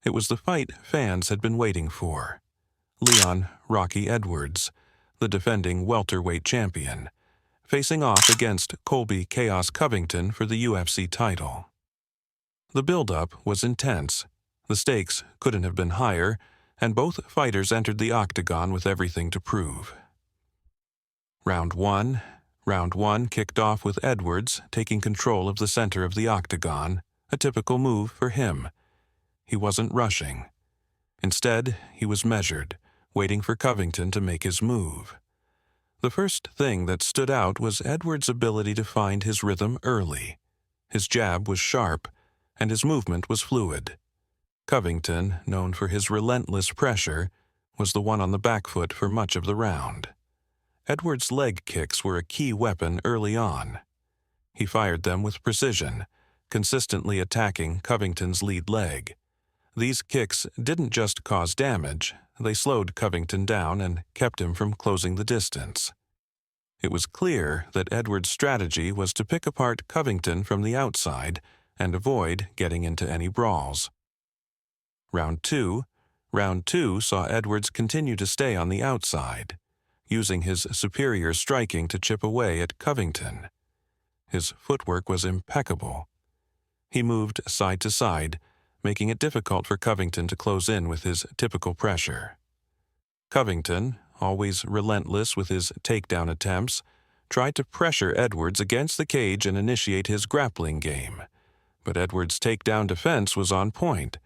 It was the fight fans had been waiting for. Leon "Rocky" Edwards, the defending welterweight champion, facing off against Colby "Chaos" Covington for the UFC title. The build-up was intense. The stakes couldn't have been higher, and both fighters entered the octagon with everything to prove. Round one kicked off with Edwards taking control of the center of the octagon, a typical move for him. He wasn't rushing. Instead, he was measured, waiting for Covington to make his move. The first thing that stood out was Edwards' ability to find his rhythm early. His jab was sharp, and his movement was fluid. Covington, known for his relentless pressure, was the one on the back foot for much of the round. Edwards' leg kicks were a key weapon early on. He fired them with precision, consistently attacking Covington's lead leg. These kicks didn't just cause damage, they slowed Covington down and kept him from closing the distance. It was clear that Edwards' strategy was to pick apart Covington from the outside and avoid getting into any brawls. Round two saw Edwards continue to stay on the outside, using his superior striking to chip away at Covington. His footwork was impeccable. He moved side to side, making it difficult for Covington to close in with his typical pressure. Covington, always relentless with his takedown attempts, tried to pressure Edwards against the cage and initiate his grappling game. But Edwards' takedown defense was on point.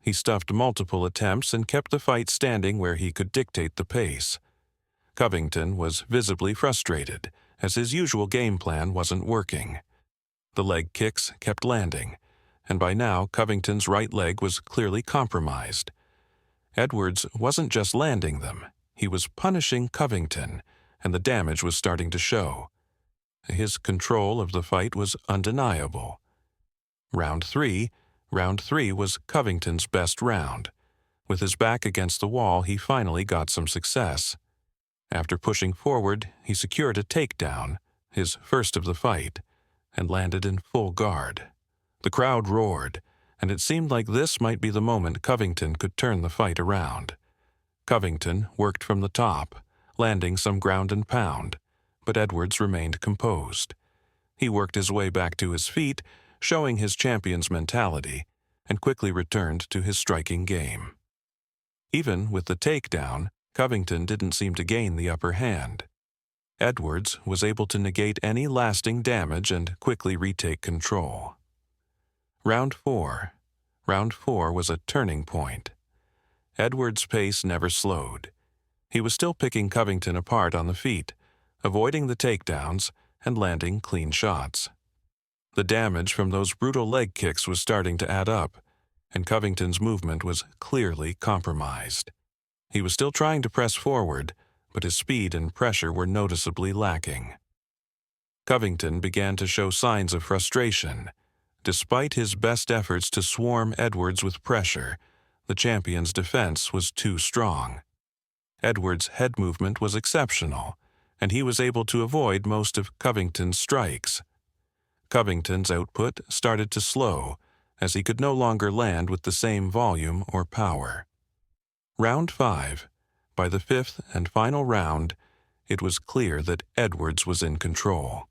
He stuffed multiple attempts and kept the fight standing where he could dictate the pace. Covington was visibly frustrated, as his usual game plan wasn't working. The leg kicks kept landing, and by now Covington's right leg was clearly compromised. Edwards wasn't just landing them, he was punishing Covington, and the damage was starting to show. His control of the fight was undeniable. Round three was Covington's best round. With his back against the wall, he finally got some success. After pushing forward, he secured a takedown, his first of the fight, and landed in full guard. The crowd roared, and it seemed like this might be the moment Covington could turn the fight around. Covington worked from the top, landing some ground and pound, but Edwards remained composed. He worked his way back to his feet, showing his champion's mentality, and quickly returned to his striking game. Even with the takedown, Covington didn't seem to gain the upper hand. Edwards was able to negate any lasting damage and quickly retake control. Round four was a turning point. Edwards' pace never slowed. He was still picking Covington apart on the feet, avoiding the takedowns and landing clean shots. The damage from those brutal leg kicks was starting to add up, and Covington's movement was clearly compromised. He was still trying to press forward, but his speed and pressure were noticeably lacking. Covington began to show signs of frustration. Despite his best efforts to swarm Edwards with pressure, the champion's defense was too strong. Edwards' head movement was exceptional, and he was able to avoid most of Covington's strikes. Covington's output started to slow, as he could no longer land with the same volume or power. Round 5. By the fifth and final round, it was clear that Edwards was in control.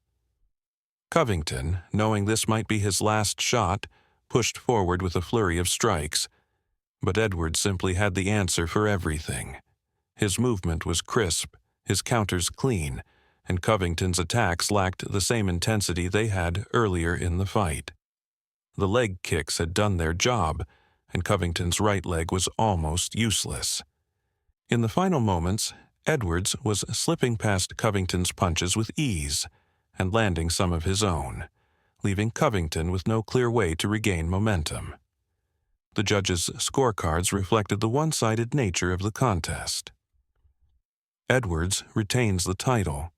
Covington, knowing this might be his last shot, pushed forward with a flurry of strikes, but Edwards simply had the answer for everything. His movement was crisp, his counters clean, and Covington's attacks lacked the same intensity they had earlier in the fight. The leg kicks had done their job, and Covington's right leg was almost useless. In the final moments, Edwards was slipping past Covington's punches with ease and landing some of his own, leaving Covington with no clear way to regain momentum. The judges' scorecards reflected the one-sided nature of the contest. Edwards retains the title.